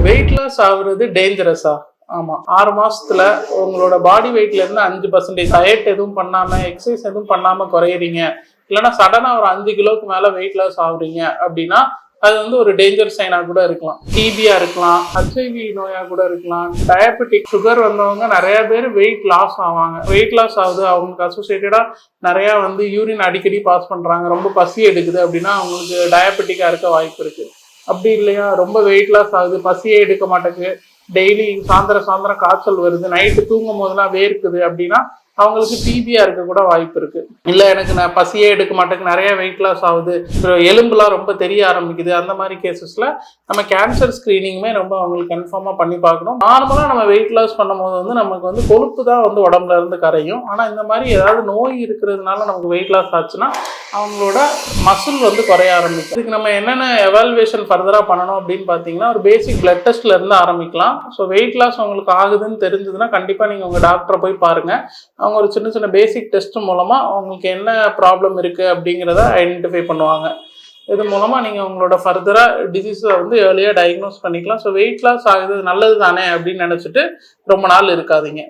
Weight loss ஆகுறது டேஞ்சரஸா? ஆமா. 6 மாசத்துல உங்களோட பாடி வெயிட்ல இருந்து 5% டயட் எதுவும் பண்ணாம, எக்ஸசைஸ் எதுவும் பண்ணாம குறையிறீங்க. இல்லைன்னா சடனா ஒரு 5 கிலோக்கு மேல வெயிட் லாஸ் ஆகுறீங்க அப்படின்னா அது வந்து ஒரு டேஞ்சர் சைனா கூட இருக்கலாம். டிபியா இருக்கலாம், ஹெச்ஐவி நோயா கூட இருக்கலாம். டயபெட்டிக் சுகர் வந்தவங்க நிறைய பேர் வெயிட் லாஸ் ஆவாங்க. வெயிட் லாஸ் ஆகுது, அவங்களுக்கு அசோசியேட்டடா நிறைய வந்து யூரின் அடிக்கடி பாஸ் பண்றாங்க, ரொம்ப பசி எடுக்குது அப்படின்னா அவங்களுக்கு டயபெட்டிக்கா இருக்க வாய்ப்பு இருக்கு. அப்படி இல்லையா, ரொம்ப வெயிட் லாஸ் ஆகுது, பசியே எடுக்க மாட்டேங்குது, டெய்லி சாயந்தரம் காய்ச்சல் வருது, நைட்டு தூங்கும் போதெல்லாம் வேர்க்குது அப்படின்னா அவங்களுக்கு டிபியா இருக்க கூட வாய்ப்பு இருக்கு. இல்ல எனக்கு நான் பசியே எடுக்க மாட்டேங்க, நிறைய வெயிட் லாஸ் ஆகுது, எலும்புலாம் ரொம்ப தெரிய ஆரம்பிக்குது, அந்த மாதிரி கேசஸ்ல நம்ம கேன்சர் ஸ்கிரீனிங்குமே ரொம்ப அவங்களுக்கு கன்ஃபார்மா பண்ணி பார்க்கணும். நார்மலா நம்ம வெயிட் லாஸ் பண்ணும்போது வந்து நமக்கு வந்து கொழுப்பு தான் வந்து உடம்புல இருந்து கரையும். ஆனா இந்த மாதிரி ஏதாவது நோய் இருக்கிறதுனால நமக்கு வெயிட் லாஸ் ஆச்சுன்னா அவங்களோட மசில் வந்து குறைய ஆரம்பிக்கும். இதுக்கு நம்ம என்னென்ன எவால்வேஷன் ஃபர்தரா பண்ணணும் அப்படின்னு பார்த்தீங்கன்னா, ஒரு பேசிக் பிளட் டெஸ்ட்ல இருந்து ஆரம்பிக்கலாம். ஸோ வெயிட் லாஸ் உங்களுக்கு ஆகுதுன்னு தெரிஞ்சதுன்னா கண்டிப்பா நீங்க உங்க டாக்டரை போய் பாருங்க. அவங்க ஒரு சின்ன பேசிக் டெஸ்ட் மூலமா உங்களுக்கு என்ன ப்ராப்ளம் இருக்கு அப்படிங்கிறத ஐடென்டிஃபை பண்ணுவாங்க. இது மூலமா நீங்க உங்களோட ஃபர்தரா டிசீஸை வந்து ஏர்லியா டயக்னோஸ் பண்ணிக்கலாம். ஸோ வெயிட் லாஸ் ஆகுது நல்லது தானே அப்படின்னு நினைச்சிட்டு ரொம்ப நாள் இருக்காதீங்க.